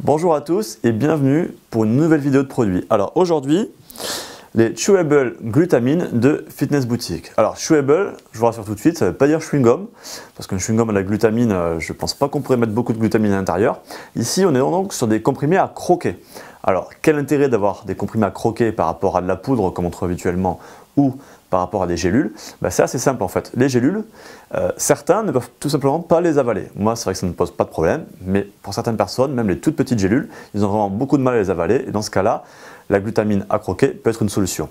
Bonjour à tous et bienvenue pour une nouvelle vidéo de produit. Alors aujourd'hui, les Chewable Glutamine de Fitness Boutique. Alors Chewable, je vous rassure tout de suite, ça ne veut pas dire chewing-gum, parce qu'un chewing-gum à la glutamine, je ne pense pas qu'on pourrait mettre beaucoup de glutamine à l'intérieur. Ici, on est donc sur des comprimés à croquer. Alors quel intérêt d'avoir des comprimés à croquer par rapport à de la poudre comme on trouve habituellement ou par rapport à des gélules? C'est assez simple en fait. Les gélules, certains ne peuvent tout simplement pas les avaler. Moi, c'est vrai que ça ne pose pas de problème, mais pour certaines personnes, même les toutes petites gélules, ils ont vraiment beaucoup de mal à les avaler. Et dans ce cas-là, la glutamine à croquer peut être une solution.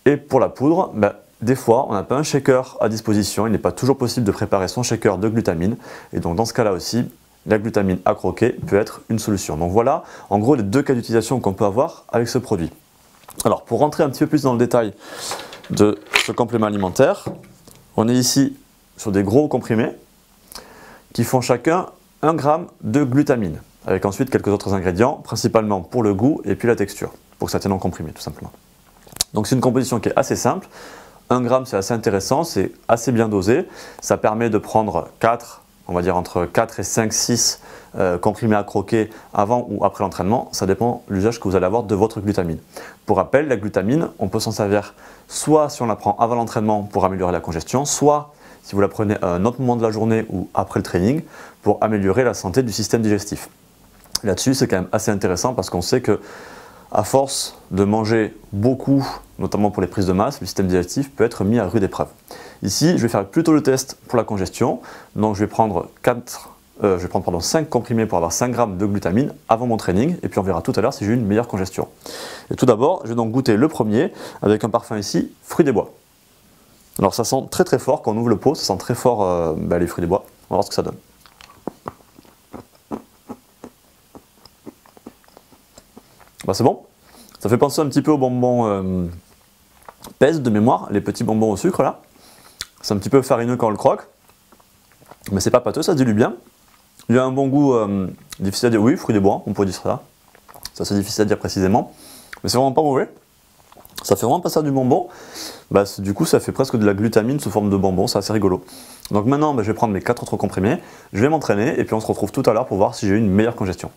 Et pour la poudre, des fois, on n'a pas un shaker à disposition. Il n'est pas toujours possible de préparer son shaker de glutamine. Et donc, dans ce cas-là aussi, la glutamine à croquer peut être une solution. Donc voilà, en gros, les deux cas d'utilisation qu'on peut avoir avec ce produit. Alors, pour rentrer un petit peu plus dans le détail de ce complément alimentaire, on est ici sur des gros comprimés qui font chacun 1 g de glutamine, avec ensuite quelques autres ingrédients, principalement pour le goût et puis la texture, pour que ça tienne en comprimé tout simplement. Donc c'est une composition qui est assez simple. 1 g c'est assez intéressant, c'est assez bien dosé, ça permet de prendre 4, on va dire entre 4 et 5, 6 comprimés à croquer avant ou après l'entraînement, ça dépend de l'usage que vous allez avoir de votre glutamine. Pour rappel, la glutamine, on peut s'en servir soit si on la prend avant l'entraînement pour améliorer la congestion, soit si vous la prenez à un autre moment de la journée ou après le training pour améliorer la santé du système digestif. Là-dessus, c'est quand même assez intéressant parce qu'on sait que à force de manger beaucoup, notamment pour les prises de masse, le système digestif peut être mis à rude épreuve. Ici, je vais faire plutôt le test pour la congestion. Donc, je vais prendre 5 comprimés pour avoir 5 g de glutamine avant mon training. Et puis, on verra tout à l'heure si j'ai eu une meilleure congestion. Et tout d'abord, je vais donc goûter le premier avec un parfum ici, fruits des bois. Alors, ça sent très très fort. Quand on ouvre le pot, ça sent très fort les fruits des bois. On va voir ce que ça donne. C'est bon. Ça fait penser un petit peu aux bonbons Pez de mémoire, les petits bonbons au sucre là. C'est un petit peu farineux quand on le croque, mais c'est pas pâteux, ça se dilue bien. Il y a un bon goût difficile à dire, oui, fruits des bois, on pourrait dire ça. Ça c'est difficile à dire précisément, mais c'est vraiment pas mauvais. Ça fait vraiment passer du bonbon. Du coup, ça fait presque de la glutamine sous forme de bonbon, c'est assez rigolo. Donc maintenant, je vais prendre mes 4 autres comprimés, je vais m'entraîner et puis on se retrouve tout à l'heure pour voir si j'ai eu une meilleure congestion.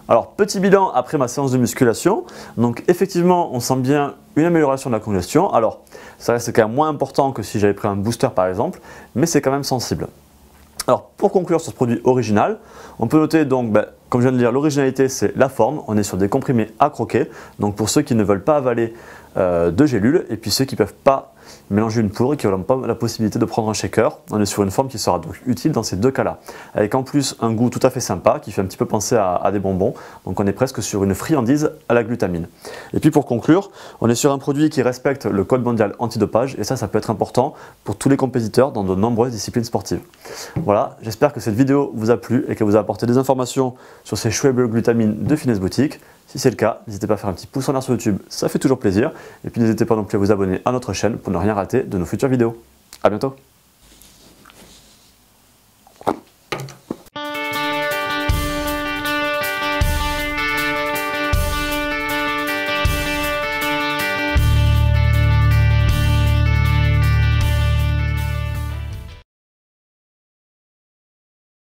Alors, petit bilan après ma séance de musculation. Donc, effectivement, on sent bien une amélioration de la congestion. Alors, ça reste quand même moins important que si j'avais pris un booster par exemple, mais c'est quand même sensible. Alors, pour conclure sur ce produit original, on peut noter donc, comme je viens de dire, l'originalité c'est la forme. On est sur des comprimés à croquer. Donc, pour ceux qui ne veulent pas avaler de gélules et puis ceux qui ne peuvent pas mélanger une poudre et qui n'ont pas la possibilité de prendre un shaker, on est sur une forme qui sera donc utile dans ces deux cas-là. Avec en plus un goût tout à fait sympa qui fait un petit peu penser à des bonbons. Donc on est presque sur une friandise à la glutamine. Et puis pour conclure, on est sur un produit qui respecte le code mondial antidopage et ça peut être important pour tous les compétiteurs dans de nombreuses disciplines sportives. Voilà, j'espère que cette vidéo vous a plu et qu'elle vous a apporté des informations sur ces Chewable Glutamine de Fitness Boutique. Si c'est le cas, n'hésitez pas à faire un petit pouce en l'air sur YouTube, ça fait toujours plaisir. Et puis n'hésitez pas non plus à vous abonner à notre chaîne pour ne rien rater de nos futures vidéos. A bientôt!